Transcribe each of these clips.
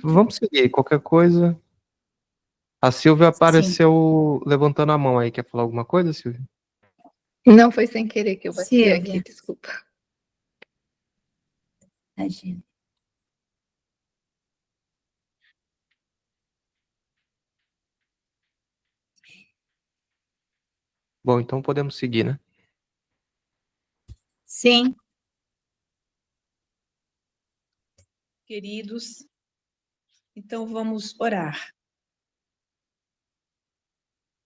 Vamos seguir, qualquer coisa. A Silvia Sim. apareceu levantando a mão aí. Quer falar alguma coisa, Silvia? Não, foi sem querer que eu bati Silvia. aqui, desculpa. Imagina. Bom, então podemos seguir, né? Sim. Queridos, então vamos orar.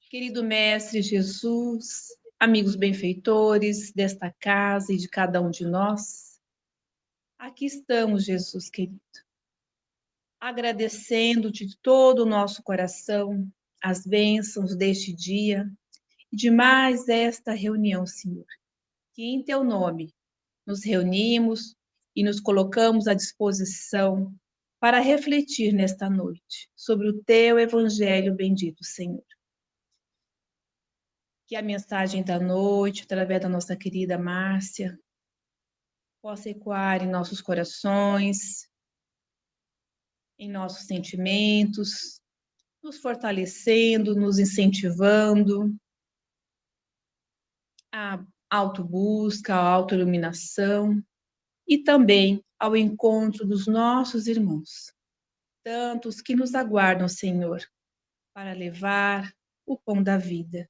Querido Mestre Jesus, amigos benfeitores desta casa e de cada um de nós, aqui estamos, Jesus querido, agradecendo-te de todo o nosso coração as bênçãos deste dia e de mais esta reunião, Senhor, que em teu nome nos reunimos e nos colocamos à disposição para refletir nesta noite sobre o teu evangelho bendito, Senhor. Que a mensagem da noite, através da nossa querida Márcia, possa ecoar em nossos corações, em nossos sentimentos, nos fortalecendo, nos incentivando à autobusca, à autoiluminação e também ao encontro dos nossos irmãos, tantos que nos aguardam, Senhor, para levar o pão da vida,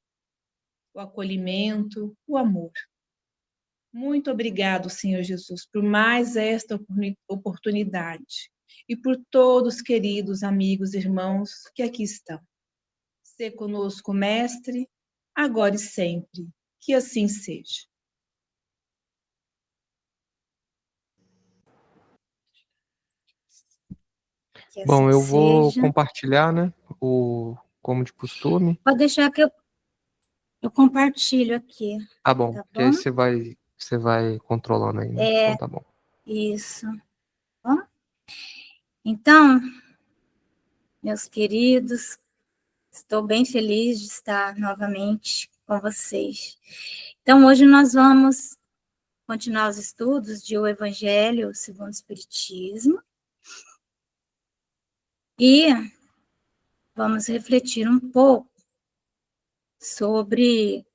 o acolhimento, o amor. Muito obrigado, Senhor Jesus, por mais esta oportunidade e por todos, queridos amigos, irmãos, que aqui estão. Sê conosco, Mestre, agora e sempre. Que assim seja. Que Bom, assim eu vou seja. compartilhar, né? Como de costume. Pode deixar que eu compartilho aqui. Tá bom, Tá que aí bom? você vai controlando aí, né? Então tá bom. Isso. Bom? Então, meus queridos, estou bem feliz de estar novamente com vocês. Então, hoje nós vamos continuar os estudos de O Evangelho segundo o Espiritismo e vamos refletir um pouco sobre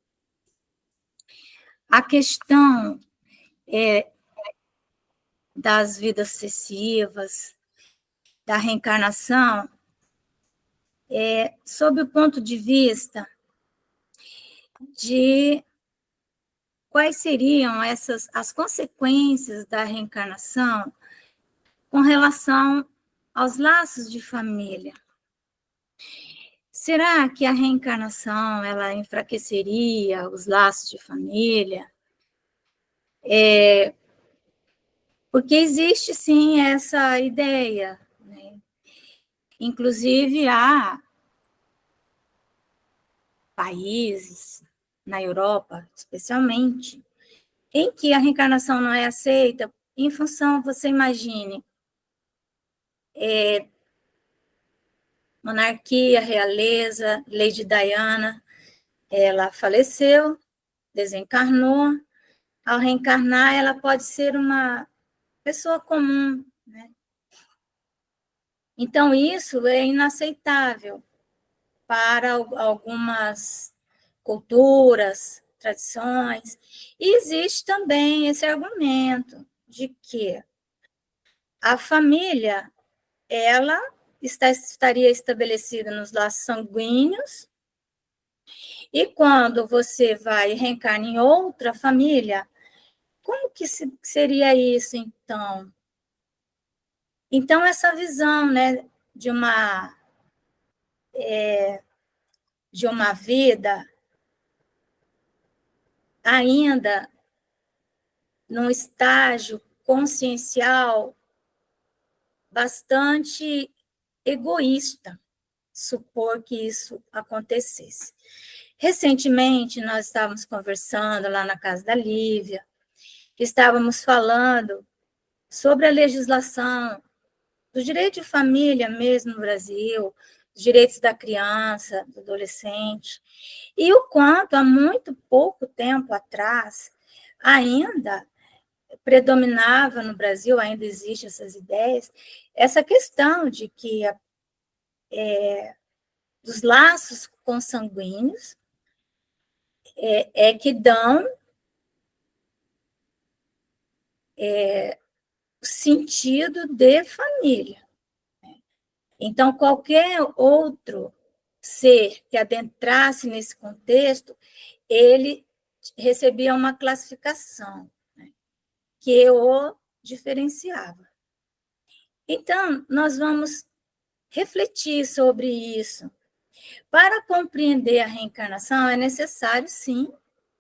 a questão das vidas sucessivas, da reencarnação, sob o ponto de vista de quais seriam as consequências da reencarnação com relação aos laços de família. Será que a reencarnação ela enfraqueceria os laços de família? Porque existe sim essa ideia, né? Inclusive há países na Europa, especialmente, em que a reencarnação não é aceita em função, você imagine, monarquia, realeza, Lady Diana, ela faleceu, desencarnou, ao reencarnar ela pode ser uma pessoa comum, né? Então isso é inaceitável para algumas culturas, tradições, e existe também esse argumento de que a família, ela estaria estabelecida nos laços sanguíneos, e quando você vai reencarnar em outra família, como que seria isso, então? Então, essa visão, né, de uma vida ainda num estágio consciencial bastante egoísta, supor que isso acontecesse. Recentemente, nós estávamos conversando lá na casa da Lívia, estávamos falando sobre a legislação do direito de família mesmo no Brasil, os direitos da criança, do adolescente, e o quanto, há muito pouco tempo atrás, ainda predominava no Brasil, ainda existem essas ideias, essa questão de que dos laços consanguíneos que dão o sentido de família. Então, qualquer outro ser que adentrasse nesse contexto, ele recebia uma classificação, né, que o diferenciava. Então, nós vamos refletir sobre isso. Para compreender a reencarnação, é necessário, sim,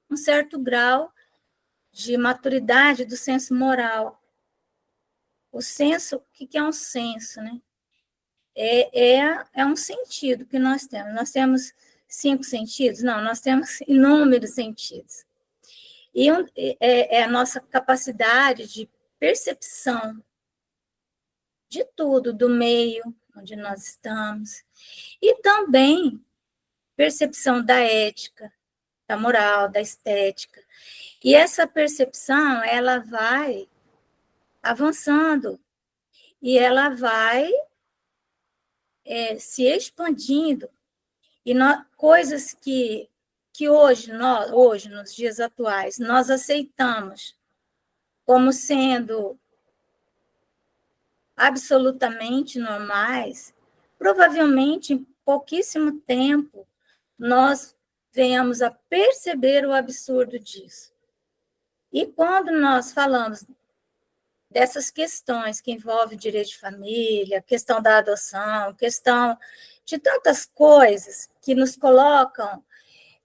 um certo grau de maturidade do senso moral. O senso, o que é um senso, né? É um sentido que nós temos. Nós temos 5 sentidos? Não, nós temos inúmeros sentidos. E é a nossa capacidade de percepção de tudo, do meio onde nós estamos, e também percepção da ética, da moral, da estética. E essa percepção, ela vai avançando, e ela vai se expandindo, e coisas que hoje, nos dias atuais, nós aceitamos como sendo absolutamente normais, provavelmente em pouquíssimo tempo nós venhamos a perceber o absurdo disso. E quando nós falamos dessas questões que envolvem direito de família, questão da adoção, questão de tantas coisas que nos colocam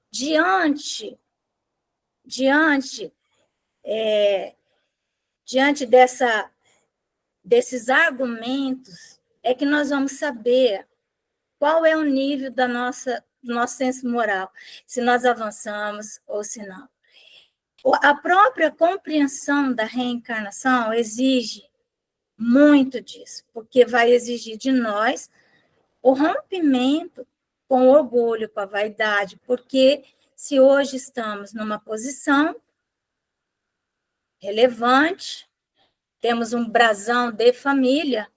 diante desses argumentos, é que nós vamos saber qual é o nível do nosso senso moral, se nós avançamos ou se não. A própria compreensão da reencarnação exige muito disso, porque vai exigir de nós o rompimento com o orgulho, com a vaidade, porque se hoje estamos numa posição relevante, temos um brasão de família,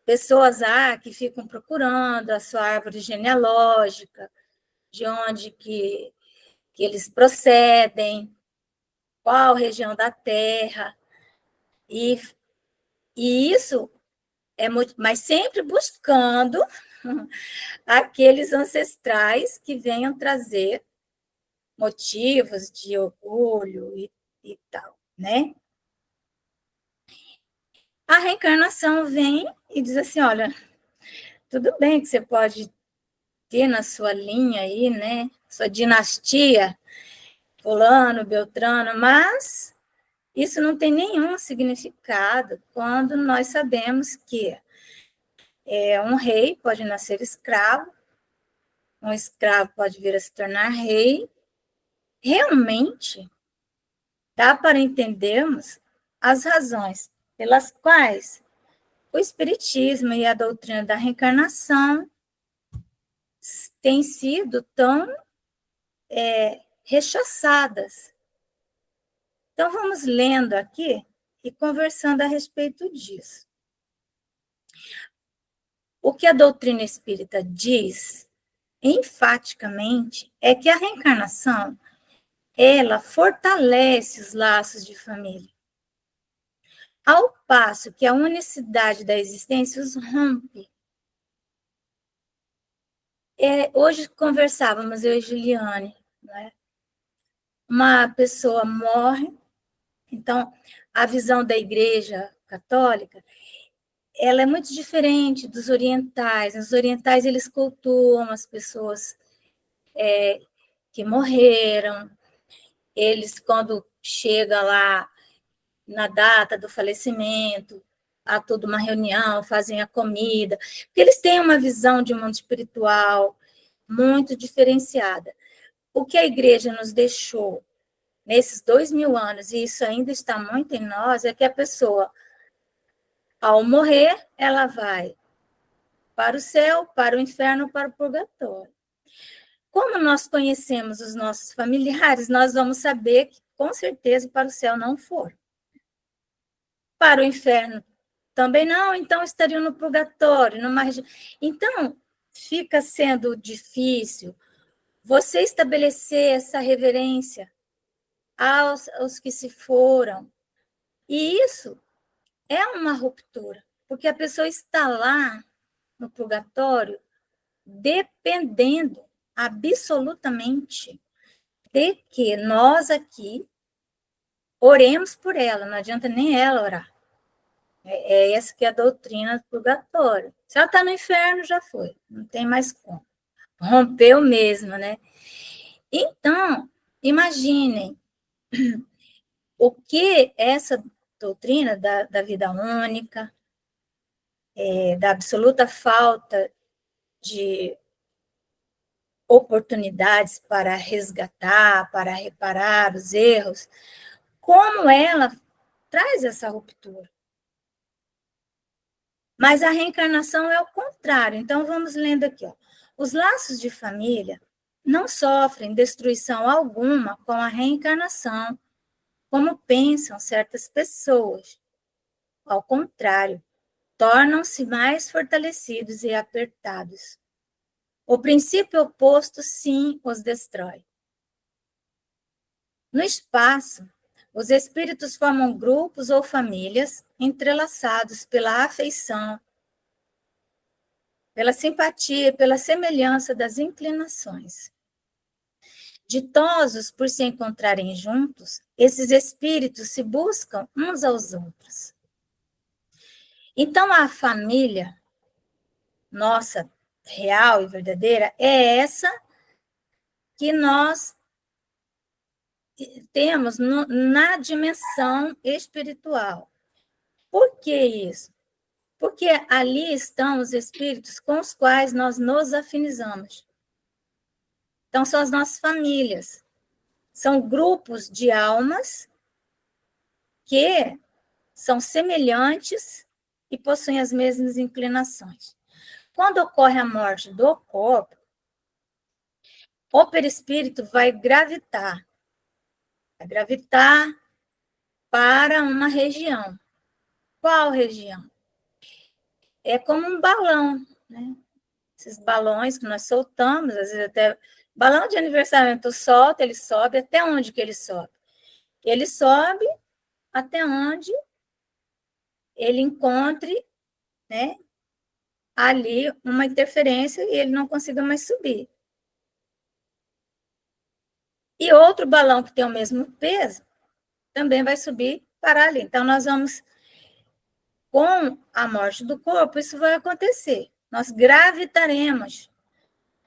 pessoas que ficam procurando a sua árvore genealógica, de onde que eles procedem, qual região da Terra, e isso mas sempre buscando aqueles ancestrais que venham trazer motivos de orgulho e tal, né? A reencarnação vem e diz assim, olha, tudo bem que você pode ter na sua linha aí, né, sua dinastia, fulano, beltrano, mas isso não tem nenhum significado quando nós sabemos que um rei pode nascer escravo, um escravo pode vir a se tornar rei. Realmente, dá para entendermos as razões pelas quais o Espiritismo e a doutrina da reencarnação têm sido tão rechaçadas. Então, vamos lendo aqui e conversando a respeito disso. O que a doutrina espírita diz, enfaticamente, é que a reencarnação, ela fortalece os laços de família, ao passo que a unicidade da existência os rompe. Hoje conversávamos, eu e Juliane, né? Uma pessoa morre, então a visão da Igreja Católica, ela é muito diferente dos orientais. Os orientais, eles cultuam as pessoas que morreram, eles, quando chega lá na data do falecimento, há toda uma reunião, fazem a comida, porque eles têm uma visão de mundo espiritual muito diferenciada. O que a igreja nos deixou nesses 2000 anos, e isso ainda está muito em nós, é que a pessoa, ao morrer, ela vai para o céu, para o inferno, para o purgatório. Como nós conhecemos os nossos familiares, nós vamos saber com certeza para o céu não foram. Para o inferno também não, então estariam no purgatório, numa região. Então, fica sendo difícil você estabelecer essa reverência aos que se foram. E isso é uma ruptura, porque a pessoa está lá no purgatório dependendo absolutamente de que nós aqui oremos por ela, não adianta nem ela orar. É essa que é a doutrina do purgatório. Se ela está no inferno, já foi, não tem mais como. Rompeu mesmo, né? Então, imaginem o que essa doutrina da vida única, da absoluta falta de oportunidades para resgatar, para reparar os erros, como ela traz essa ruptura. Mas a reencarnação é o contrário. Então, vamos lendo aqui. Ó. Os laços de família não sofrem destruição alguma com a reencarnação, como pensam certas pessoas. Ao contrário, tornam-se mais fortalecidos e apertados. O princípio oposto, sim, os destrói. No espaço, os espíritos formam grupos ou famílias entrelaçados pela afeição, pela simpatia, pela semelhança das inclinações. Ditosos por se encontrarem juntos, esses espíritos se buscam uns aos outros. Então, a família nossa, real e verdadeira, é essa que nós temos na dimensão espiritual. Por que isso? Porque ali estão os espíritos com os quais nós nos afinizamos. Então, são as nossas famílias. São grupos de almas que são semelhantes e possuem as mesmas inclinações. Quando ocorre a morte do corpo, o perispírito vai gravitar para uma região. Qual região? É como um balão, né? Esses balões que nós soltamos, às vezes até balão de aniversário, tu solta, ele sobe, até onde que ele sobe? Ele sobe até onde ele encontre, né, ali uma interferência e ele não consiga mais subir. E outro balão que tem o mesmo peso também vai subir para ali. Então, nós vamos, com a morte do corpo, isso vai acontecer. Nós gravitaremos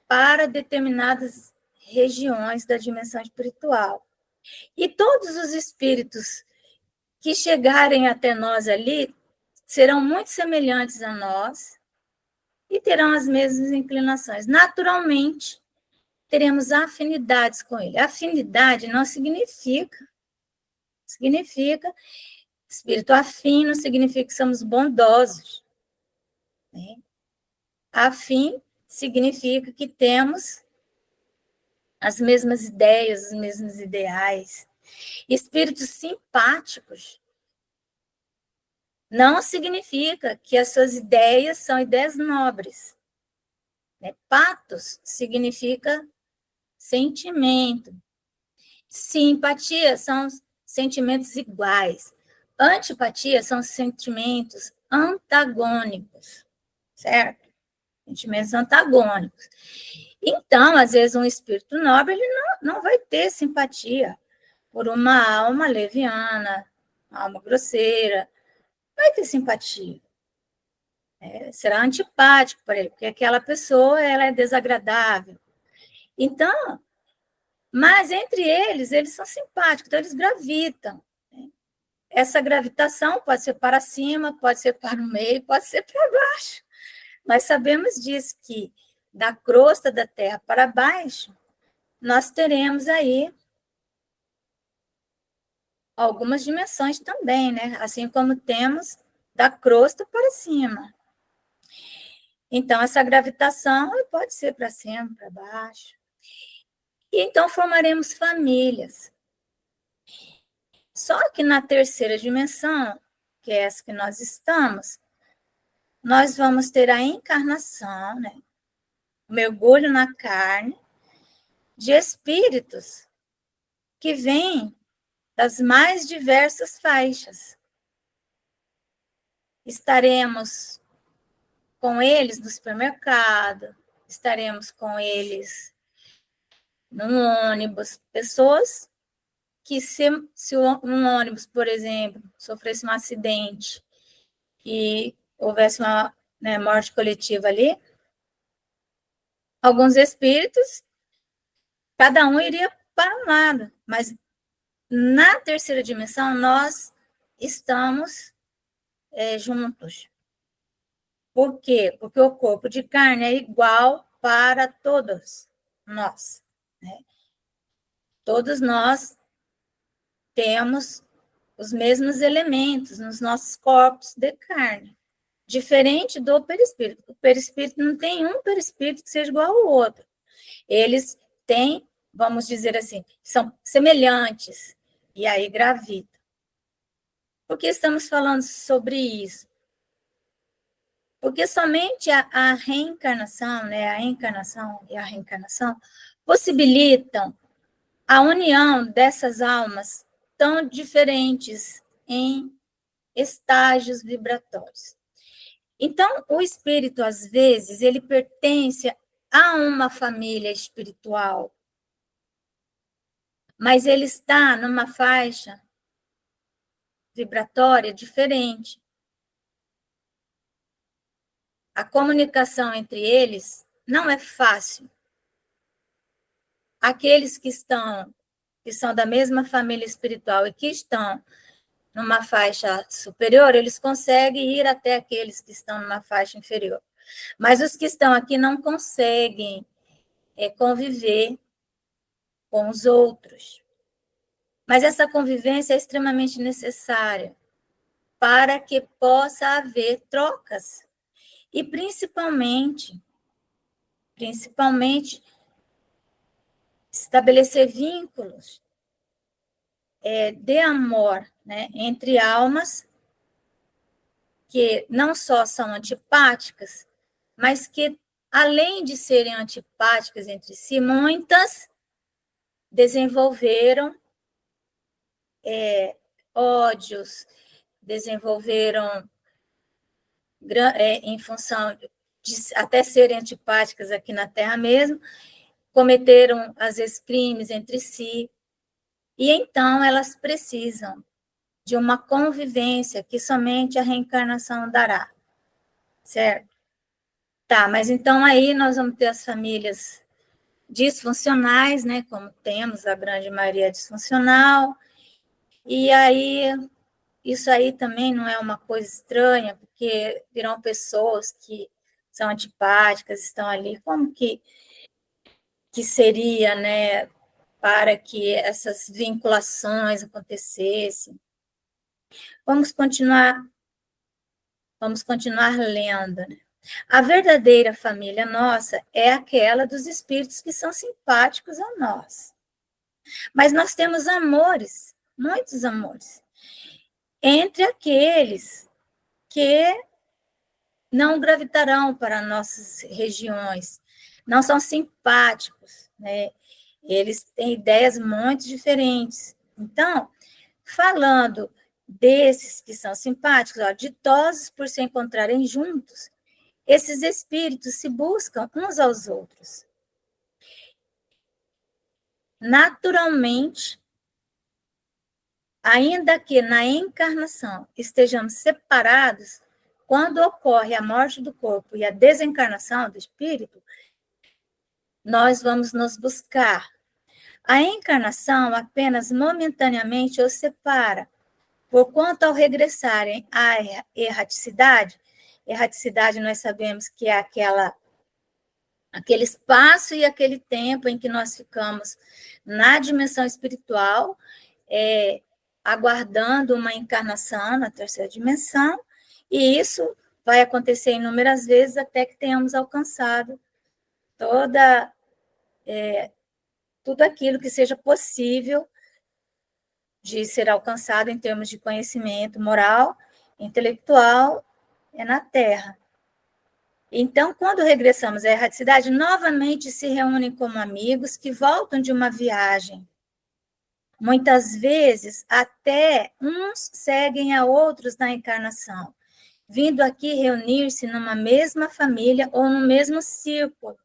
para determinadas regiões da dimensão espiritual. E todos os espíritos que chegarem até nós ali serão muito semelhantes a nós e terão as mesmas inclinações. Naturalmente, teremos afinidades com ele. Afinidade não significa espírito afim, não significa que somos bondosos. Né? Afim significa que temos as mesmas ideias, os mesmos ideais. Espíritos simpáticos não significa que as suas ideias são ideias nobres. Né? Patos significa sentimento. Simpatia são sentimentos iguais. Antipatia são sentimentos antagônicos, certo? Sentimentos antagônicos. Então, às vezes, um espírito nobre ele não vai ter simpatia por uma alma leviana, uma alma grosseira. Não vai ter simpatia. Será antipático para ele, porque aquela pessoa ela é desagradável. Então, mas entre eles são simpáticos, então eles gravitam. Né? Essa gravitação pode ser para cima, pode ser para o meio, pode ser para baixo. Nós sabemos disso, que da crosta da Terra para baixo, nós teremos aí algumas dimensões também, né? Assim como temos da crosta para cima. Então, essa gravitação pode ser para cima, para baixo. E então formaremos famílias. Só que na terceira dimensão, que é essa que nós estamos, nós vamos ter a encarnação, né? O mergulho na carne de espíritos que vêm das mais diversas faixas. Estaremos com eles no supermercado, estaremos com eles no ônibus, pessoas que se um ônibus, por exemplo, sofresse um acidente e houvesse uma, né, morte coletiva ali, alguns espíritos, cada um iria para um lado, mas na terceira dimensão nós estamos juntos. Por quê? Porque o corpo de carne é igual para todos nós, né? Todos nós temos os mesmos elementos nos nossos corpos de carne, diferente do perispírito. O perispírito não tem um perispírito que seja igual ao outro. Eles têm, vamos dizer assim, são semelhantes, e aí gravita. Por que estamos falando sobre isso? Porque somente a reencarnação, né, a encarnação e a reencarnação possibilitam a união dessas almas tão diferentes em estágios vibratórios. Então, o espírito, às vezes, ele pertence a uma família espiritual, mas ele está numa faixa vibratória diferente. A comunicação entre eles não é fácil. Aqueles que são da mesma família espiritual e que estão numa faixa superior, eles conseguem ir até aqueles que estão numa faixa inferior. Mas os que estão aqui não conseguem conviver com os outros. Mas essa convivência é extremamente necessária para que possa haver trocas. E principalmente, estabelecer vínculos de amor, né, entre almas que não só são antipáticas, mas que, além de serem antipáticas entre si, muitas desenvolveram ódios, desenvolveram, em função de até serem antipáticas aqui na Terra mesmo, cometeram, às vezes, crimes entre si, e então elas precisam de uma convivência que somente a reencarnação dará, certo? Tá, mas então aí nós vamos ter as famílias disfuncionais, né, como temos, a grande maioria é disfuncional, e aí isso aí também não é uma coisa estranha, porque virão pessoas que são antipáticas, estão ali, como que seria, né, para que essas vinculações acontecessem? Vamos continuar lendo, né? A verdadeira família nossa é aquela dos espíritos que são simpáticos a nós. Mas nós temos amores, muitos amores, entre aqueles que não gravitarão para nossas regiões, não são simpáticos, né? Eles têm ideias muito diferentes. Então, falando desses que são simpáticos, ó, ditosos por se encontrarem juntos, esses espíritos se buscam uns aos outros. Naturalmente, ainda que na encarnação estejamos separados, quando ocorre a morte do corpo e a desencarnação do espírito, nós vamos nos buscar. A encarnação apenas momentaneamente os separa, porquanto ao regressarem à erraticidade nós sabemos que é aquele espaço e aquele tempo em que nós ficamos na dimensão espiritual, aguardando uma encarnação na terceira dimensão, e isso vai acontecer inúmeras vezes até que tenhamos alcançado tudo aquilo que seja possível de ser alcançado em termos de conhecimento moral, intelectual, é na Terra. Então, quando regressamos à erraticidade, novamente se reúnem como amigos que voltam de uma viagem. Muitas vezes, até uns seguem a outros na encarnação, vindo aqui reunir-se numa mesma família ou no mesmo círculo.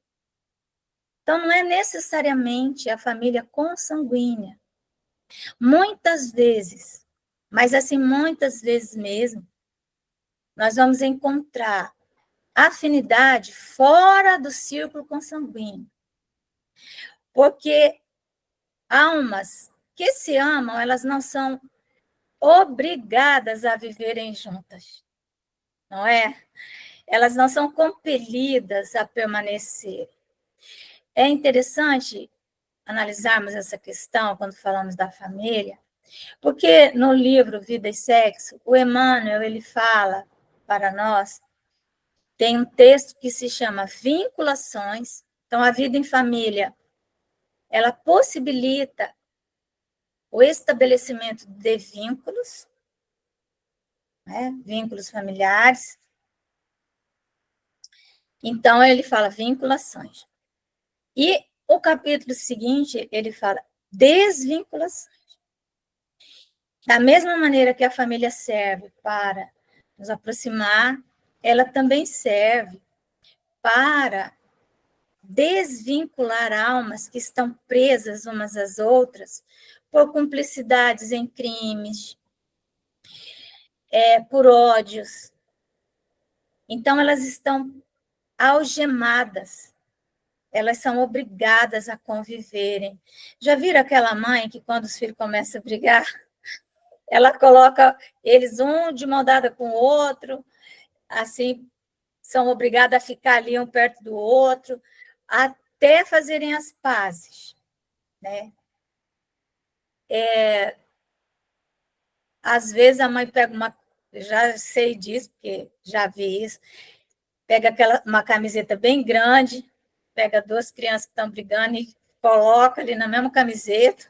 Então, não é necessariamente a família consanguínea. Muitas vezes, mas assim, muitas vezes mesmo, nós vamos encontrar afinidade fora do círculo consanguíneo. Porque almas que se amam, elas não são obrigadas a viverem juntas, não é? Elas não são compelidas a permanecer. É interessante analisarmos essa questão quando falamos da família, porque no livro Vida e Sexo, o Emmanuel, ele fala para nós, tem um texto que se chama Vinculações. Então, a vida em família, ela possibilita o estabelecimento de vínculos, né? Vínculos familiares. Então, ele fala vinculações. E o capítulo seguinte, ele fala desvinculações. Da mesma maneira que a família serve para nos aproximar, ela também serve para desvincular almas que estão presas umas às outras por cumplicidades em crimes, por ódios. Então, elas estão algemadas, elas são obrigadas a conviverem. Já viram aquela mãe que, quando os filhos começam a brigar, ela coloca eles um de mão dada com o outro, assim, são obrigados a ficar ali um perto do outro, até fazerem as pazes, né? Às vezes a mãe pega já sei disso, porque já vi isso, pega uma camiseta bem grande, pega duas crianças que estão brigando e coloca ali na mesma camiseta,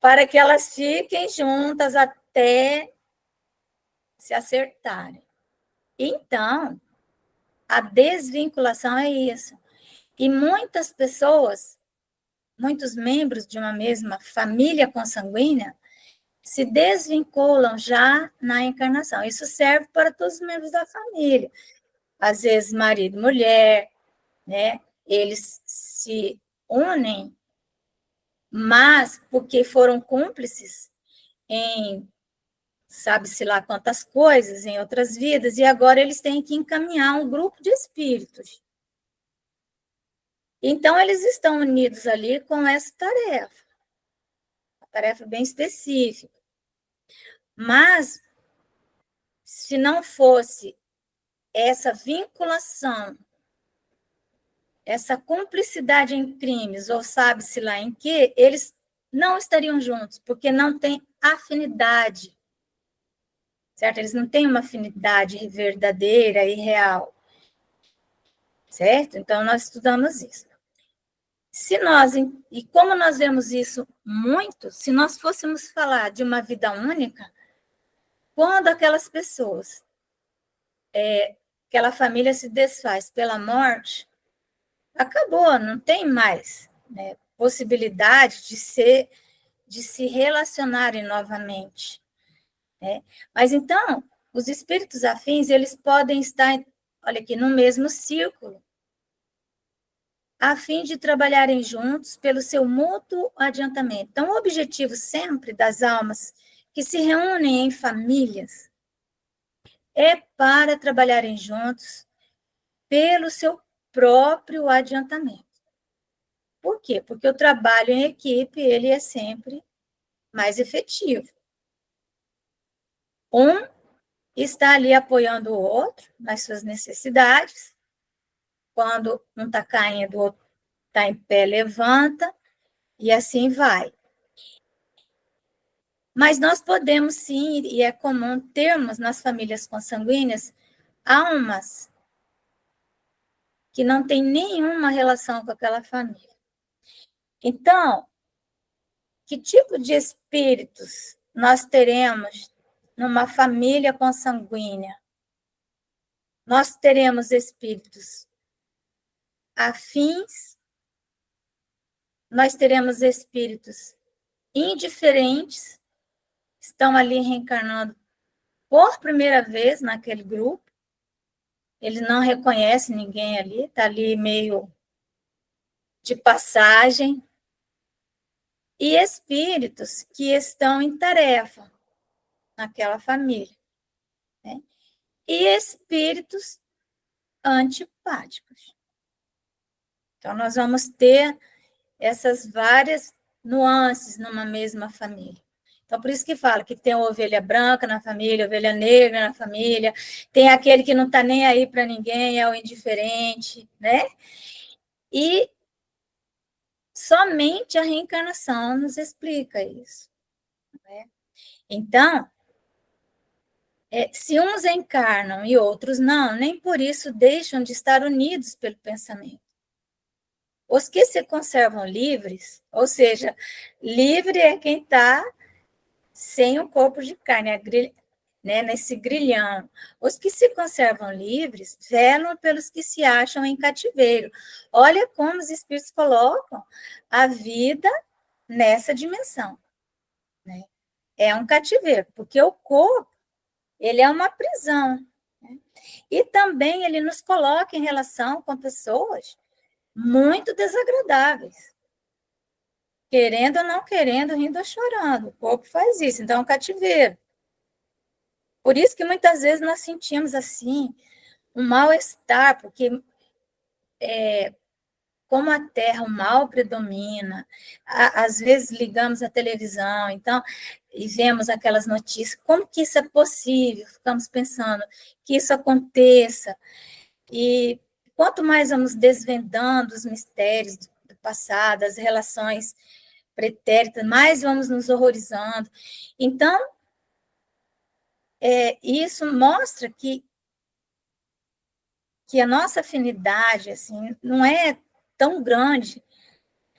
para que elas fiquem juntas até se acertarem. Então, a desvinculação é isso. E muitas pessoas, muitos membros de uma mesma família consanguínea, se desvinculam já na encarnação. Isso serve para todos os membros da família. Às vezes, marido e mulher, né? Eles se unem, mas porque foram cúmplices em sabe-se lá quantas coisas, em outras vidas, e agora eles têm que encaminhar um grupo de espíritos. Então, eles estão unidos ali com essa tarefa, uma tarefa bem específica. Mas, se não fosse essa vinculação, essa cumplicidade em crimes, ou sabe-se lá em que, eles não estariam juntos, porque não tem afinidade, certo? Eles não têm uma afinidade verdadeira e real, certo? Então, nós estudamos isso. E como nós vemos isso muito, se nós fôssemos falar de uma vida única, quando aquelas pessoas, aquela família se desfaz pela morte, acabou, não tem mais, né, possibilidade de se relacionarem novamente, né? Mas então, os espíritos afins, eles podem estar, olha aqui, no mesmo círculo, a fim de trabalharem juntos pelo seu mútuo adiantamento. Então, o objetivo sempre das almas que se reúnem em famílias é para trabalharem juntos pelo seu próprio adiantamento. Por quê? Porque o trabalho em equipe, ele é sempre mais efetivo. Um está ali apoiando o outro nas suas necessidades. Quando um está caindo, o outro está em pé, levanta, e assim vai. Mas nós podemos sim, e é comum termos nas famílias consanguíneas, almas que não têm nenhuma relação com aquela família. Então, Que tipo de espíritos nós teremos numa família consanguínea? Nós teremos espíritos afins, nós teremos espíritos indiferentes, estão ali reencarnando por primeira vez naquele grupo, eles não reconhecem ninguém ali, está ali meio de passagem, e espíritos que estão em tarefa naquela família, né? E espíritos antipáticos. Então, nós vamos ter essas várias nuances numa mesma família. Então, por isso que fala que tem a ovelha branca na família, a ovelha negra na família, tem aquele que não está nem aí para ninguém, é o indiferente, né? E somente a reencarnação nos explica isso, né? Então, se uns encarnam e outros não, nem por isso deixam de estar unidos pelo pensamento. Os que se conservam livres, ou seja, livre é quem está sem o corpo de carne, né, nesse grilhão. Os que se conservam livres velam pelos que se acham em cativeiro. Olha como os espíritos colocam a vida nessa dimensão, né? É um cativeiro, porque o corpo, ele é uma prisão, né? E também ele nos coloca em relação com pessoas muito desagradáveis, querendo ou não querendo, rindo ou chorando. O corpo faz isso, então é um cativeiro. Por isso que muitas vezes nós sentimos assim um mal-estar, porque como a Terra, o mal predomina, às vezes ligamos a televisão, então, e vemos aquelas notícias, como que isso é possível? Ficamos pensando que isso aconteça, e quanto mais vamos desvendando os mistérios do passado, as relações pretéritas, mais vamos nos horrorizando. Então, isso mostra que a nossa afinidade assim, não é tão grande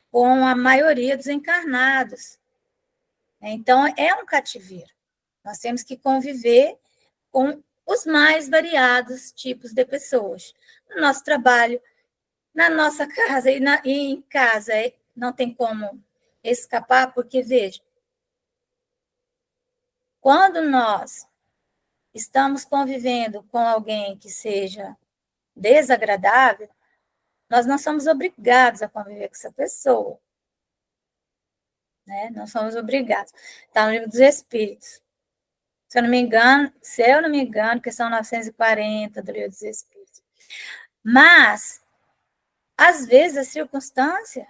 com a maioria dos encarnados. Então, é um cativeiro. Nós temos que conviver com os mais variados tipos de pessoas. No nosso trabalho, na nossa casa, e em casa não tem como escapar, porque, veja, quando nós estamos convivendo com alguém que seja desagradável, nós não somos obrigados a conviver com essa pessoa, né? Não somos obrigados. Está no Livro dos Espíritos. Se eu não me engano, questão 940 do Livro dos Espíritos. Mas, às vezes, a circunstância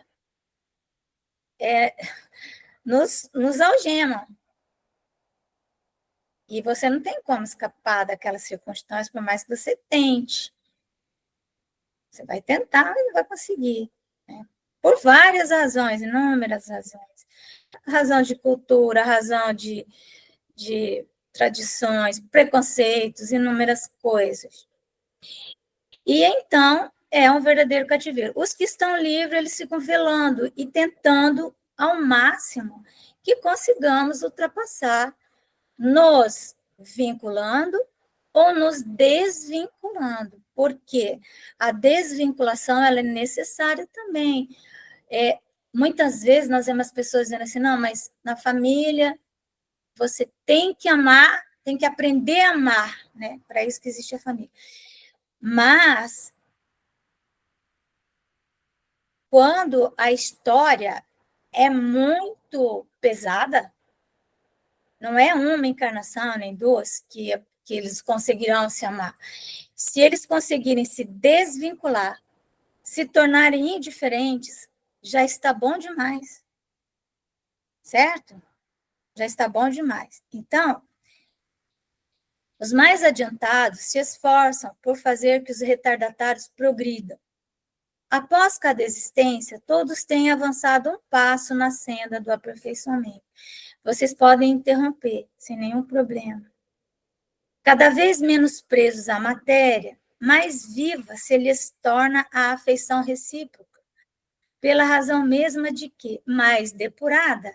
nos algema. E você não tem como escapar daquela circunstância, por mais que você tente. Você vai tentar e não vai conseguir, né? Por várias razões, inúmeras razões. Razão de cultura, razão de tradições, preconceitos, inúmeras coisas. E então é um verdadeiro cativeiro. Os que estão livres, eles ficam velando e tentando ao máximo que consigamos ultrapassar, nos vinculando ou nos desvinculando, porque a desvinculação ela é necessária também. Muitas vezes nós vemos as pessoas dizendo assim, não, mas na família você tem que amar, tem que aprender a amar, né? Para isso que existe a família. Mas, quando a história é muito pesada, não é uma encarnação, nem duas, que eles conseguirão se amar. Se eles conseguirem se desvincular, se tornarem indiferentes, já está bom demais. Certo? Já está bom demais. Então, os mais adiantados se esforçam por fazer que os retardatários progridam. Após cada existência, todos têm avançado um passo na senda do aperfeiçoamento. Vocês podem interromper, sem nenhum problema. Cada vez menos presos à matéria, mais viva se lhes torna a afeição recíproca, pela razão mesma de que, mais depurada,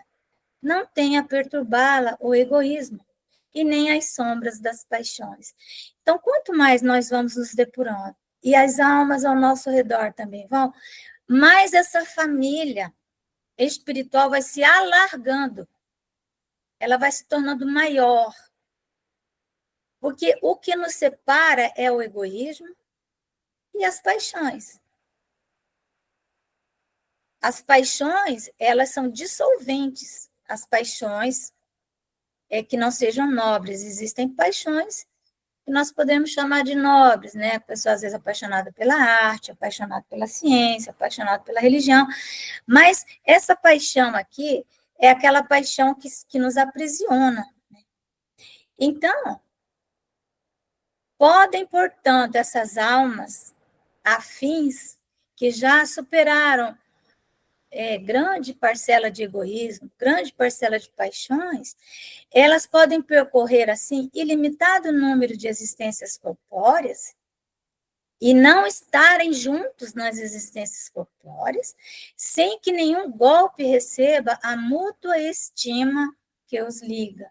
não tem a perturbá-la o egoísmo e nem as sombras das paixões. Então, quanto mais nós vamos nos depurando, e as almas ao nosso redor também vão, mais essa família espiritual vai se alargando, ela vai se tornando maior. Porque o que nos separa é o egoísmo e as paixões. As paixões, elas são dissolventes. As paixões é que não sejam nobres. Existem paixões que nós podemos chamar de nobres, né? A pessoa, às vezes, apaixonada pela arte, apaixonada pela ciência, apaixonada pela religião. Mas essa paixão aqui é aquela paixão que nos aprisiona. Então, podem, portanto, essas almas afins que já superaram grande parcela de egoísmo, grande parcela de paixões, elas podem percorrer, assim, ilimitado número de existências corpóreas e não estarem juntos nas existências corpóreas, sem que nenhum golpe receba a mútua estima que os liga.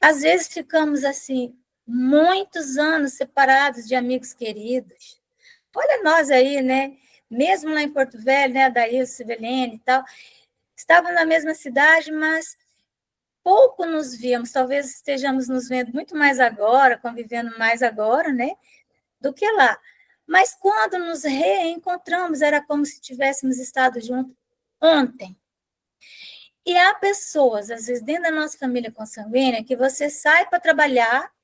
Às vezes ficamos, assim, muitos anos separados de amigos queridos. Olha nós aí, né? Mesmo lá em Porto Velho, né, Adailson, Sibelene e tal, estavam na mesma cidade, mas pouco nos víamos, talvez estejamos nos vendo muito mais agora, convivendo mais agora, né, do que lá. Mas quando nos reencontramos, era como se tivéssemos estado juntos ontem. E há pessoas, às vezes, dentro da nossa família consanguínea, que você sai para trabalhar,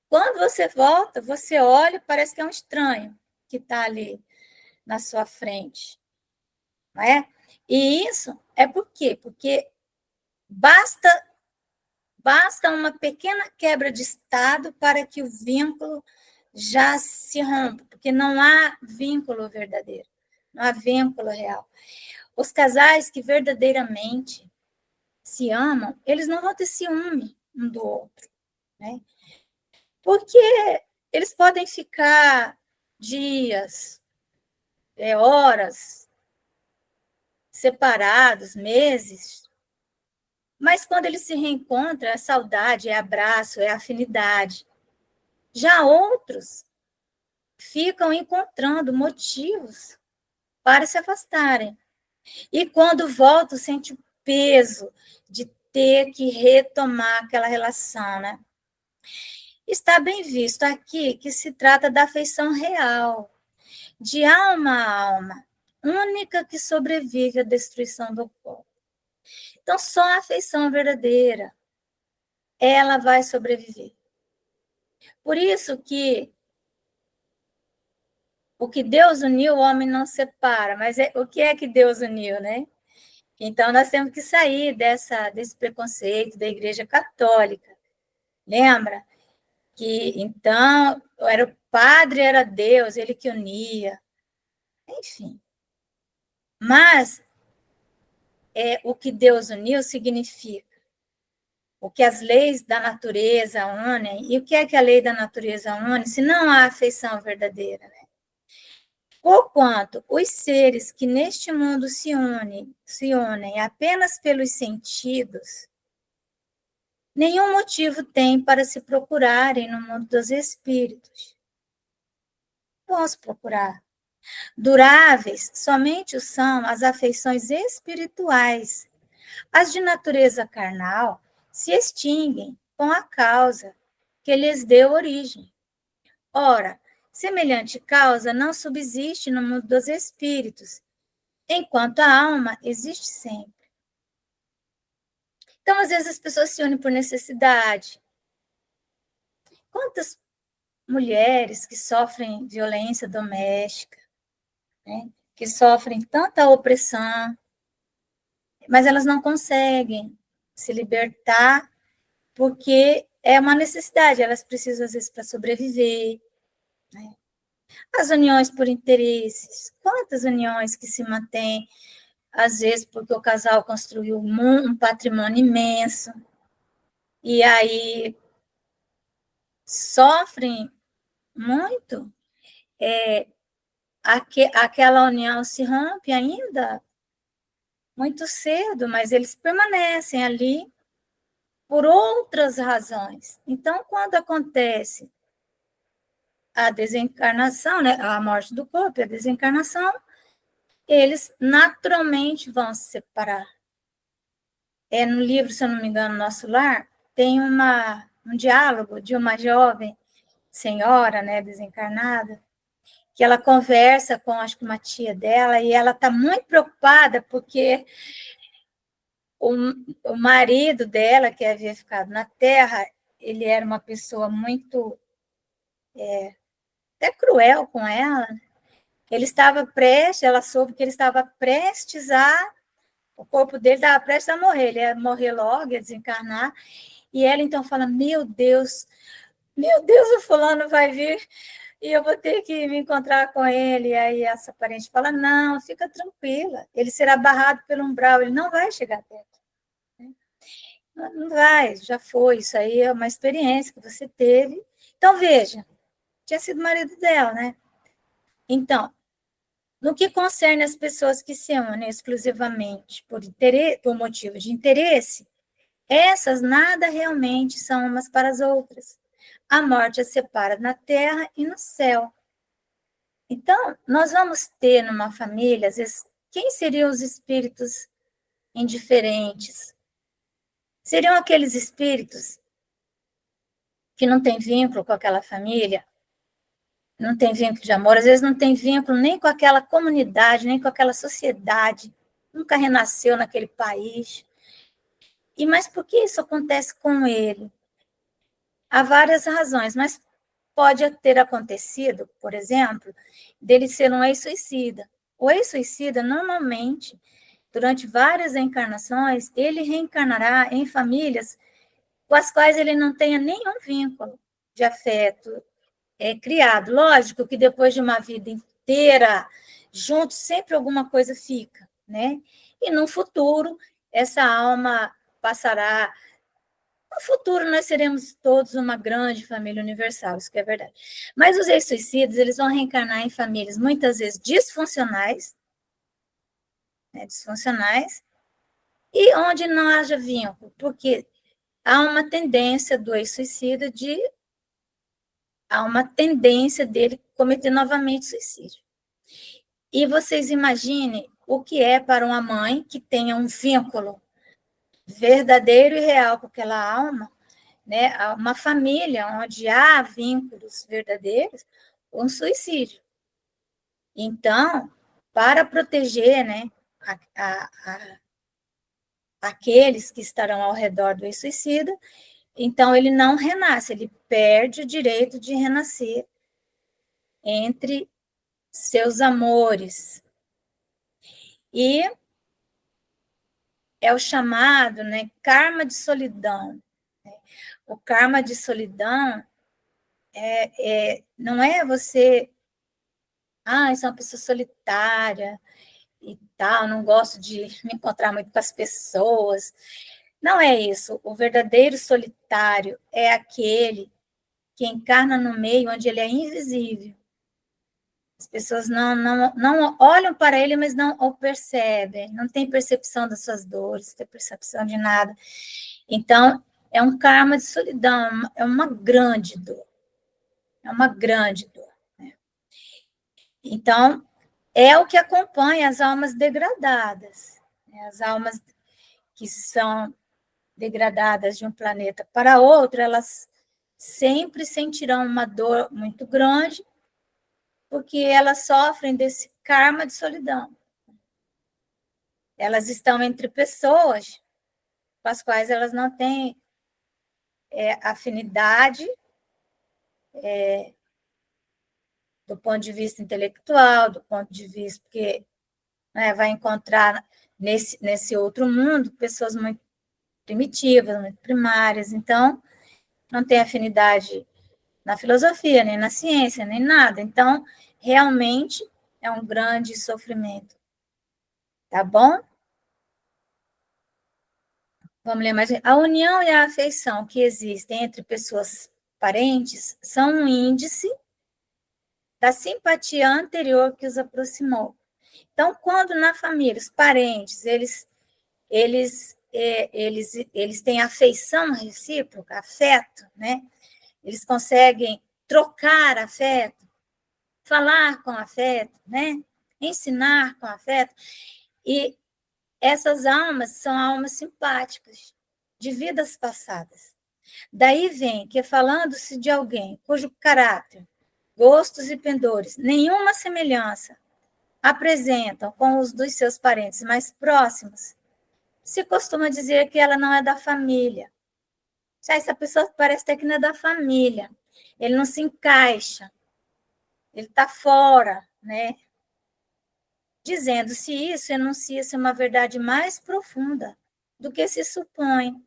quando você volta, você olha, parece que é um estranho que está ali na sua frente, não é? E isso é por quê? Porque basta uma pequena quebra de estado para que o vínculo já se rompa, porque não há vínculo verdadeiro, não há vínculo real. Os casais que verdadeiramente se amam, eles não vão ter ciúme um do outro, né? Porque eles podem ficar dias, horas, separados, meses, mas quando eles se reencontram, é saudade, é abraço, é afinidade. Já outros ficam encontrando motivos para se afastarem. E quando voltam, sente o peso de ter que retomar aquela relação, né? Está bem visto aqui que se trata da afeição real, de alma a alma, única que sobrevive à destruição do corpo. Então, só a afeição verdadeira, ela vai sobreviver. Por isso que o que Deus uniu, o homem não separa. Mas o que é que Deus uniu, né? Então, nós temos que sair desse preconceito da Igreja Católica. Lembra? Que, então, era o padre, era Deus, ele que unia. Enfim. Mas o que Deus uniu significa o que as leis da natureza unem. E o que é que a lei da natureza une? Se não há afeição verdadeira, né? Porquanto os seres que neste mundo se unem apenas pelos sentidos, nenhum motivo têm para se procurarem no mundo dos espíritos. Posso procurar. Duráveis somente o são as afeições espirituais. As de natureza carnal se extinguem com a causa que lhes deu origem. Ora, semelhante causa não subsiste no mundo dos espíritos, enquanto a alma existe sempre. Então, às vezes, as pessoas se unem por necessidade. Quantas mulheres que sofrem violência doméstica, né, que sofrem tanta opressão, mas elas não conseguem se libertar porque é uma necessidade, elas precisam, às vezes, para sobreviver, né? As uniões por interesses, quantas uniões que se mantêm, às vezes, porque o casal construiu um patrimônio imenso, e aí sofrem muito, aquela união se rompe ainda muito cedo, mas eles permanecem ali por outras razões. Então, quando acontece a desencarnação, né, a morte do corpo e a desencarnação, eles naturalmente vão se separar. No livro, se eu não me engano, Nosso Lar, tem um diálogo de uma jovem senhora, né, desencarnada, que ela conversa com, acho que uma tia dela, e ela está muito preocupada porque o marido dela, que havia ficado na Terra, ele era uma pessoa muito até cruel com ela. Ele estava prestes, ela soube que ele estava prestes o corpo dele estava prestes a morrer, ele ia morrer logo, ia desencarnar, e ela então fala, meu Deus, o fulano vai vir e eu vou ter que me encontrar com ele. E aí essa parente fala, não, fica tranquila, ele será barrado pelo umbral, ele não vai chegar perto. Não vai, já foi, isso aí é uma experiência que você teve. Então, veja, tinha sido marido dela, né? Então, no que concerne as pessoas que se unem exclusivamente por motivo de interesse, essas nada realmente são umas para as outras. A morte as separa na terra e no céu. Então, nós vamos ter numa família, às vezes, quem seriam os espíritos indiferentes? Seriam aqueles espíritos que não têm vínculo com aquela família, não tem vínculo de amor, às vezes não tem vínculo nem com aquela comunidade, nem com aquela sociedade, nunca renasceu naquele país. Mas por que isso acontece com ele? Há várias razões, mas pode ter acontecido, por exemplo, dele ser um ex-suicida. O ex-suicida, normalmente, durante várias encarnações, ele reencarnará em famílias com as quais ele não tenha nenhum vínculo de afeto criado. Lógico que depois de uma vida inteira juntos, sempre alguma coisa fica, né? E no futuro, essa alma passará. No futuro, nós seremos todos uma grande família universal, isso que é verdade. Mas os ex-suicidas, eles vão reencarnar em famílias muitas vezes disfuncionais, né, e onde não haja vínculo, porque há uma tendência do ex-suicida há uma tendência dele cometer novamente suicídio. E vocês imaginem o que é para uma mãe que tenha um vínculo verdadeiro e real com aquela alma, né? Uma família onde há vínculos verdadeiros, um suicídio. Então, para proteger, né, aqueles que estarão ao redor do suicida, então ele não renasce, ele perde o direito de renascer entre seus amores. E é o chamado, né, karma de solidão. O karma de solidão não é você, eu sou uma pessoa solitária e tal, não gosto de me encontrar muito com as pessoas. Não é isso. O verdadeiro solitário é aquele que encarna no meio onde ele é invisível. As pessoas não olham para ele, mas não o percebem, não tem percepção das suas dores, não tem percepção de nada. Então, é um karma de solidão, é uma grande dor. É uma grande dor. Né? Então, é o que acompanha as almas degradadas. Né? As almas que são degradadas de um planeta para outro, elas sempre sentirão uma dor muito grande, porque elas sofrem desse karma de solidão. Elas estão entre pessoas com as quais elas não têm afinidade do ponto de vista intelectual, do ponto de vista porque vai encontrar nesse outro mundo pessoas muito primitivas, muito primárias, então não tem afinidade na filosofia, nem na ciência, nem nada. Então, realmente é um grande sofrimento. Tá bom? Vamos ler mais. A união e a afeição que existem entre pessoas parentes são um índice da simpatia anterior que os aproximou. Então, quando na família, os parentes, eles têm afeição recíproca, afeto, né? Eles conseguem trocar afeto, falar com afeto, né? Ensinar com afeto. E essas almas são almas simpáticas, de vidas passadas. Daí vem que, falando-se de alguém cujo caráter, gostos e pendores, nenhuma semelhança apresentam com os dos seus parentes mais próximos, se costuma dizer que ela não é da família. Já essa pessoa parece até que não é da família. Ele não se encaixa. Ele está fora, né? Dizendo-se isso, enuncia-se uma verdade mais profunda do que se supõe.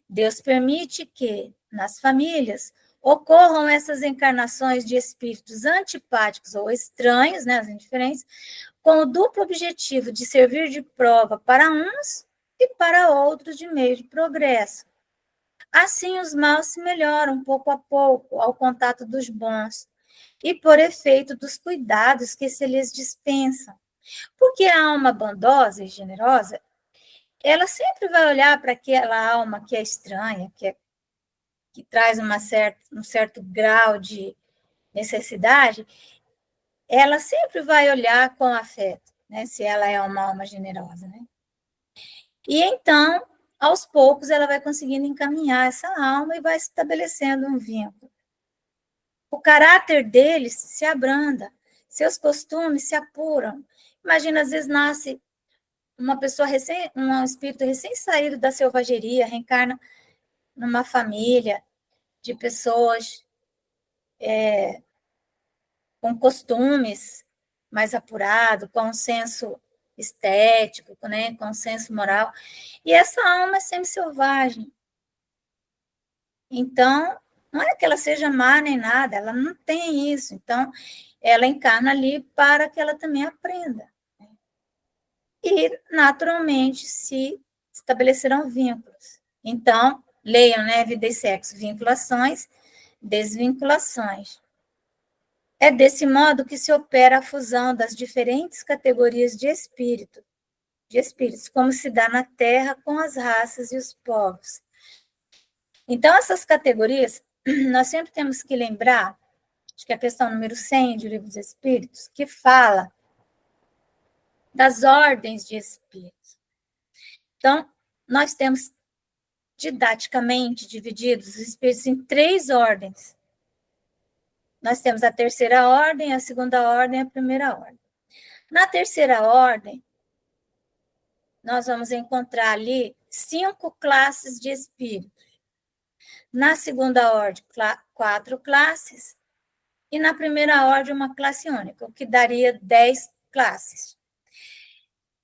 Deus permite que, nas famílias, ocorram essas encarnações de espíritos antipáticos ou estranhos, né, as indiferentes, com o duplo objetivo de servir de prova para uns e para outros de meio de progresso. Assim, os maus se melhoram pouco a pouco ao contato dos bons e por efeito dos cuidados que se lhes dispensam. Porque a alma bondosa e generosa, ela sempre vai olhar para aquela alma que é estranha, que traz um certo grau de necessidade, ela sempre vai olhar com afeto, né, se ela é uma alma generosa, né? E então, aos poucos, ela vai conseguindo encaminhar essa alma e vai estabelecendo um vínculo. O caráter deles se abranda, seus costumes se apuram. Imagina, às vezes nasce uma pessoa um espírito recém-saído da selvageria, reencarna numa família de pessoas com costumes mais apurados, com um senso estético, né, com um senso moral. E essa alma é semi-selvagem. Então, não é que ela seja má nem nada, ela não tem isso. Então, ela encarna ali para que ela também aprenda. E, naturalmente, se estabelecerão vínculos. Então, leiam, né, Vida e Sexo, vinculações, desvinculações. É desse modo que se opera a fusão das diferentes categorias de espíritos, como se dá na Terra com as raças e os povos. Então, essas categorias, nós sempre temos que lembrar, acho que é a questão número 100 de Livro dos Espíritos, que fala das ordens de espíritos. Então, nós temos didaticamente divididos os espíritos em 3 ordens. Nós temos a terceira ordem, a segunda ordem e a primeira ordem. Na terceira ordem, nós vamos encontrar ali 5 classes de espíritos. Na segunda ordem, 4 classes. E na primeira ordem, uma classe única, o que daria 10 classes.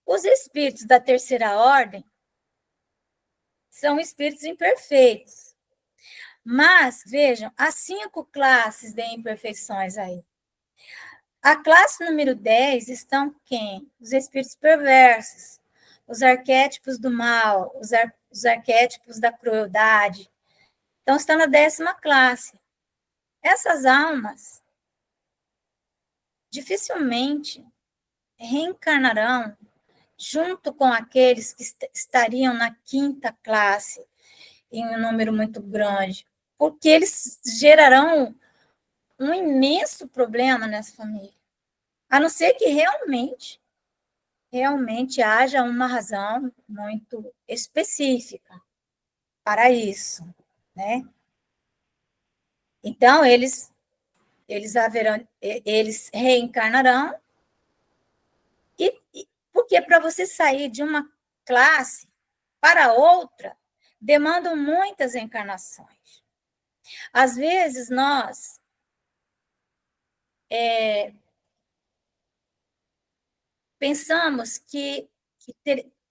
Os espíritos da terceira ordem são espíritos imperfeitos. Mas, vejam, há 5 classes de imperfeições aí. A classe número 10 estão quem? Os espíritos perversos, os arquétipos do mal, os arquétipos da crueldade. Então, estão na 10ª classe. Essas almas dificilmente reencarnarão junto com aqueles que estariam na 5ª classe, em um número muito grande, porque eles gerarão um imenso problema nessa família, a não ser que realmente haja uma razão muito específica para isso, né? Então, eles reencarnarão, porque para você sair de uma classe para outra, demandam muitas encarnações. Às vezes, nós pensamos que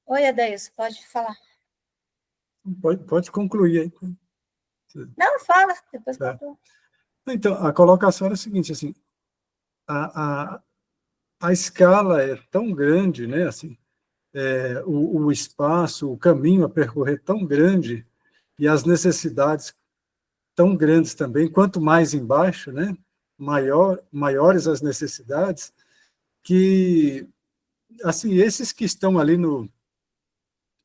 Oi, Adailson, pode falar. Pode concluir aí. Não, fala, depois conclui. Então, a colocação era a seguinte, assim, a escala é tão grande, né, assim, o espaço, o caminho a percorrer tão grande e as necessidades tão grandes também, quanto mais embaixo, né, maiores as necessidades, que assim, esses que estão ali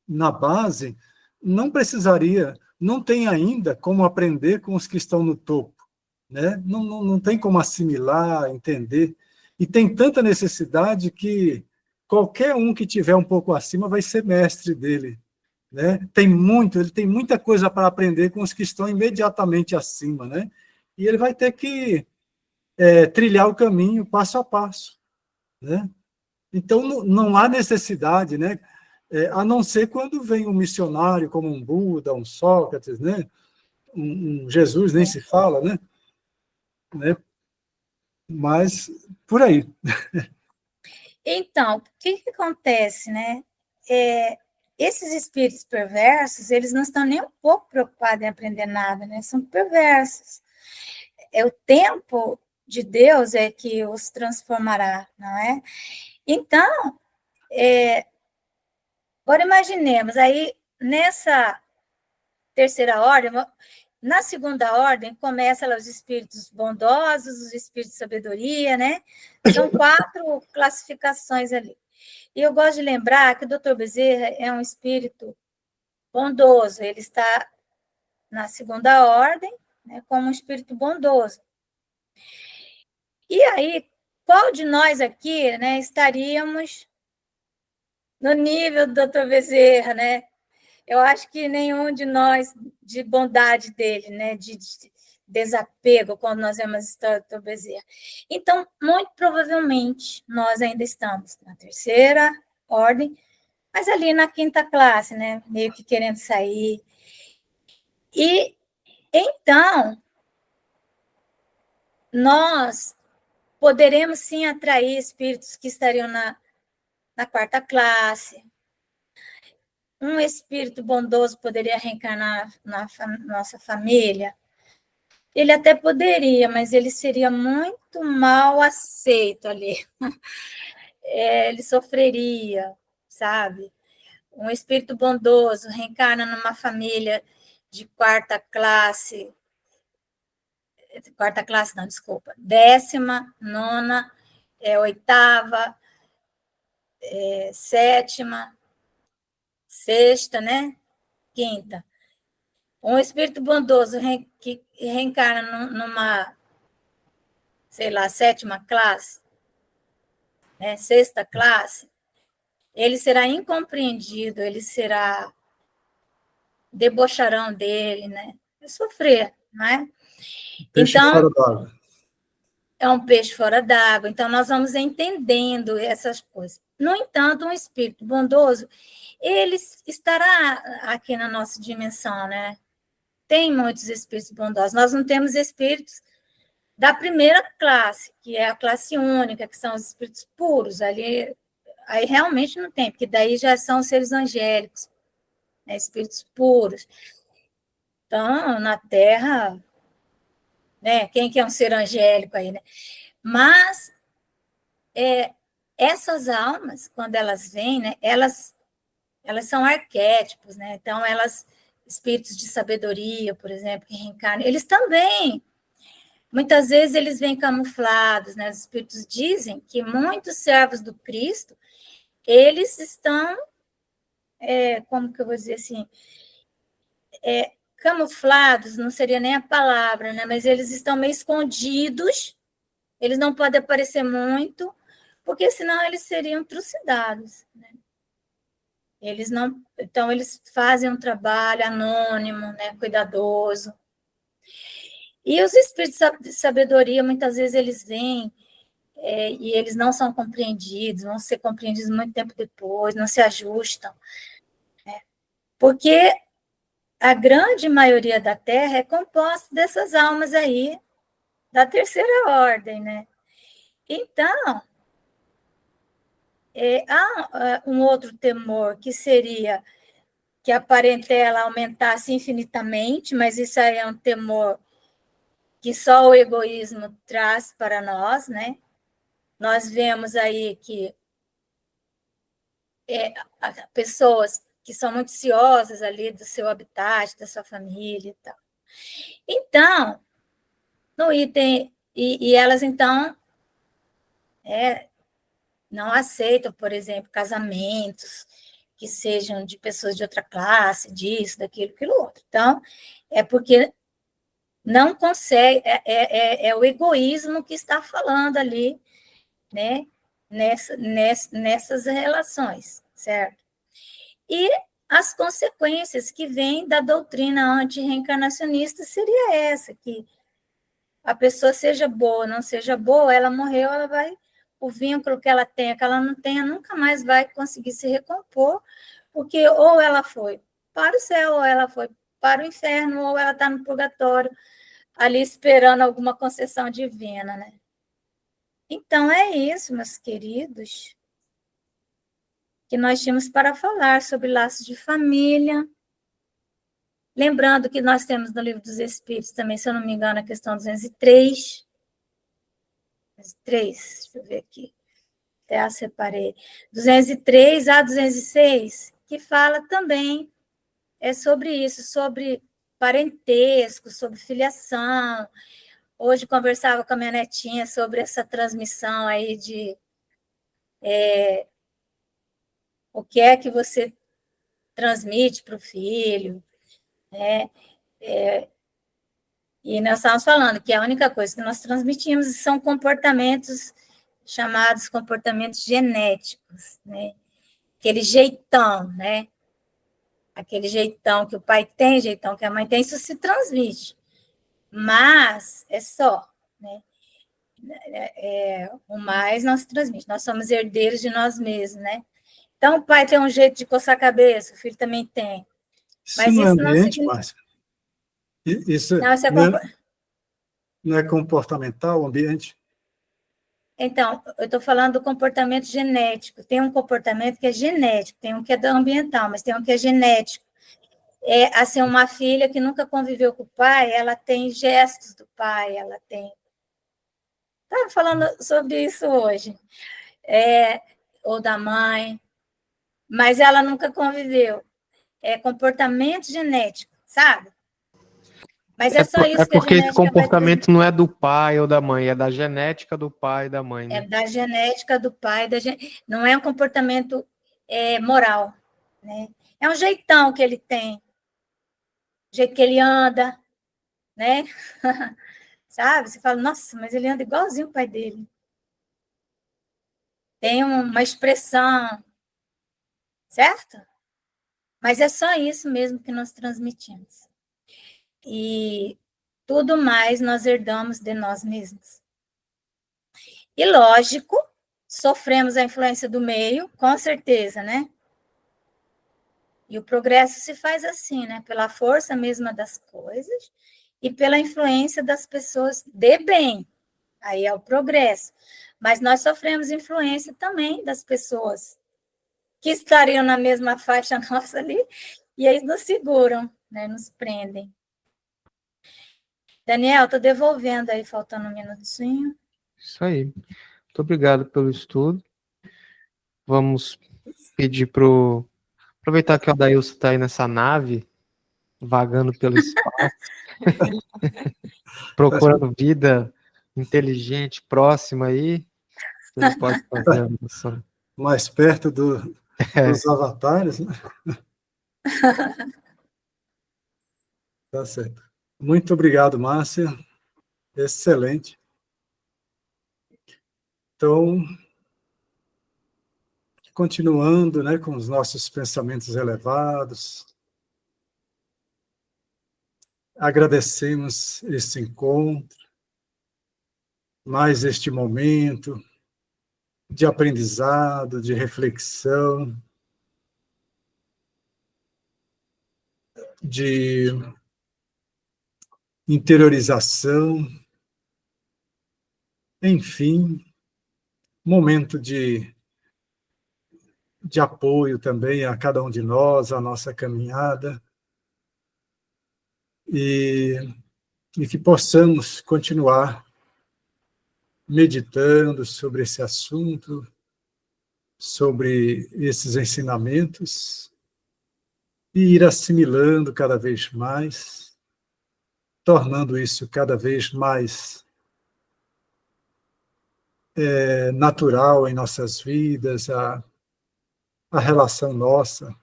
na base, não precisaria, não tem ainda como aprender com os que estão no topo, né? Não tem como assimilar, entender, e tem tanta necessidade que qualquer um que tiver um pouco acima vai ser mestre dele, né? Ele tem muita coisa para aprender com os que estão imediatamente acima, né? E ele vai ter que trilhar o caminho passo a passo, né? Então, não há necessidade, né? A não ser quando vem um missionário como um Buda, um Sócrates, né? Um Jesus, nem se fala, né? Mas, por aí. Então, o que acontece, né? Esses espíritos perversos, eles não estão nem um pouco preocupados em aprender nada, né? São perversos. O tempo de Deus é que os transformará, não é? Então, agora imaginemos, aí nessa terceira ordem, na segunda ordem, começa lá os espíritos bondosos, os espíritos de sabedoria, né? São 4 classificações ali. E eu gosto de lembrar que o Dr. Bezerra é um espírito bondoso, ele está na segunda ordem, né, como um espírito bondoso. E aí, qual de nós aqui, né, estaríamos no nível do Dr. Bezerra, né? Eu acho que nenhum de nós, de bondade dele, né, de desapego, quando nós vemos a história do Dr. Bezerra. Então, muito provavelmente, nós ainda estamos na terceira ordem, mas ali na quinta classe, né, meio que querendo sair. E, então, nós poderemos, sim, atrair espíritos que estariam na quarta classe. Um espírito bondoso poderia reencarnar na nossa família? Ele até poderia, mas ele seria muito mal aceito ali. Ele sofreria, sabe? Um espírito bondoso reencarna numa família de quarta classe não, desculpa, 10ª, 9ª, 8ª, 7ª, 6ª, né? 5ª. Um espírito bondoso que reencarna numa, sei lá, 7ª classe, né? 6ª classe, ele será incompreendido, ele será debocharão dele, né? Vai sofrer, não é? Peixe Então, fora d'água. é um peixe fora d'água, então nós vamos entendendo essas coisas. No entanto, um espírito bondoso, ele estará aqui na nossa dimensão, né? Tem muitos espíritos bondosos. Nós não temos espíritos da primeira classe, que é a classe única, que são os espíritos puros. Ali, aí realmente não tem, porque daí já são seres angélicos, né? Espíritos puros. Então, na Terra, né? Quem que é um ser angélico aí, né? Mas essas almas, quando elas vêm, né, elas são arquétipos, né? Então, espíritos de sabedoria, por exemplo, que reencarnam, eles também, muitas vezes, eles vêm camuflados, né? Os espíritos dizem que muitos servos do Cristo, eles estão, como que eu vou dizer assim, camuflados, não seria nem a palavra, né? Mas eles estão meio escondidos, eles não podem aparecer muito, porque senão eles seriam trucidados, né? Eles não, então eles fazem um trabalho anônimo, né, cuidadoso. E os espíritos de sabedoria, muitas vezes eles vêm e eles não são compreendidos, vão ser compreendidos muito tempo depois, não se ajustam, né? Porque a grande maioria da Terra é composta dessas almas aí, da terceira ordem, né? Então, há um outro temor, que seria que a parentela aumentasse infinitamente, mas isso aí é um temor que só o egoísmo traz para nós, né? Nós vemos aí que pessoas que são muito ciosas ali do seu habitat, da sua família e tal. Então, no item, e elas então não aceitam, por exemplo, casamentos que sejam de pessoas de outra classe, disso, daquilo, aquilo outro. Então, é porque não consegue, é o egoísmo que está falando ali, né, nessas relações, certo? E as consequências que vêm da doutrina antirreencarnacionista seria essa, que a pessoa seja boa, não seja boa, ela morreu, ela vai, o vínculo que ela tenha, que ela não tenha, nunca mais vai conseguir se recompor, porque ou ela foi para o céu, ou ela foi para o inferno, ou ela está no purgatório, ali esperando alguma concessão divina, né? Então, é isso, meus queridos, que nós tínhamos para falar sobre laços de família. Lembrando que nós temos no Livro dos Espíritos também, se eu não me engano, a questão 203. 203, deixa eu ver aqui. Até a separei. 203 a 206, que fala também sobre isso, sobre parentesco, sobre filiação. Hoje conversava com a minha netinha sobre essa transmissão aí de o que é que você transmite para o filho, né? E nós estávamos falando que a única coisa que nós transmitimos são comportamentos chamados comportamentos genéticos, né? Aquele jeitão, né? Aquele jeitão que o pai tem, jeitão que a mãe tem, isso se transmite. Mas é só, né? O mais não se transmite. Nós somos herdeiros de nós mesmos, né? Então, o pai tem um jeito de coçar a cabeça, o filho também tem. Isso Mas não é isso não ambiente, significa... Márcia? Isso Não, isso é não é comportamental, o ambiente? Então, eu estou falando do comportamento genético. Tem um comportamento que é genético, tem um que é ambiental, mas tem um que é genético. É assim, uma filha que nunca conviveu com o pai, ela tem gestos do pai, ela tem... Estava falando sobre isso hoje. Ou da mãe, mas ela nunca conviveu. É comportamento genético, sabe? Mas é só É isso que a porque esse genética vai comportamento não é do pai ou da mãe, é da genética do pai e da mãe, é né? da genética do pai, não é um comportamento moral, né? É um jeitão que ele tem, o jeito que ele anda, né? Sabe? Você fala, nossa, mas ele anda igualzinho o pai dele. Tem uma expressão, certo? Mas é só isso mesmo que nós transmitimos. E tudo mais nós herdamos de nós mesmos. E, lógico, sofremos a influência do meio, com certeza, né? E o progresso se faz assim, né? Pela força mesma das coisas e pela influência das pessoas de bem. Aí é o progresso. Mas nós sofremos influência também das pessoas que estariam na mesma faixa nossa ali, e eles nos seguram, né? Nos prendem. Daniel, estou devolvendo aí, faltando um minutinho. Isso aí. Muito obrigado pelo estudo. Vamos pedir pro... Aproveitar que o Adailson está aí nessa nave, vagando pelo espaço, procurando vida inteligente, próxima aí. Ele pode fazer a nossa... Mais perto dos avatares, né? Tá certo. Muito obrigado, Márcia. Excelente. Então, continuando, né, com os nossos pensamentos elevados, agradecemos este encontro, mais este momento de aprendizado, de reflexão, de interiorização, enfim, momento de apoio também a cada um de nós, a nossa caminhada, e que possamos continuar meditando sobre esse assunto, sobre esses ensinamentos, e ir assimilando cada vez mais, tornando isso cada vez mais natural em nossas vidas, a relação nossa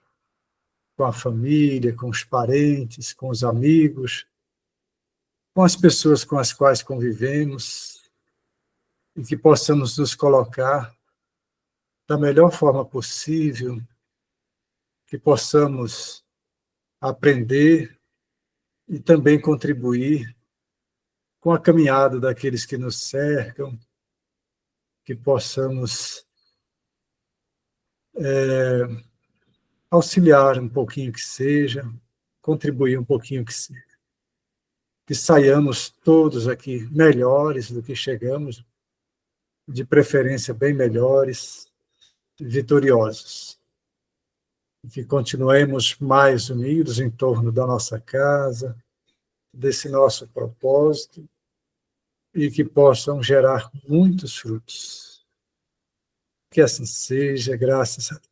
com a família, com os parentes, com os amigos, com as pessoas com as quais convivemos, e que possamos nos colocar da melhor forma possível, que possamos aprender e também contribuir com a caminhada daqueles que nos cercam, que possamos auxiliar um pouquinho que seja, contribuir um pouquinho que seja. Que saiamos todos aqui melhores do que chegamos, de preferência bem melhores, vitoriosos. Que continuemos mais unidos em torno da nossa casa, desse nosso propósito, e que possam gerar muitos frutos. Que assim seja, graças a Deus.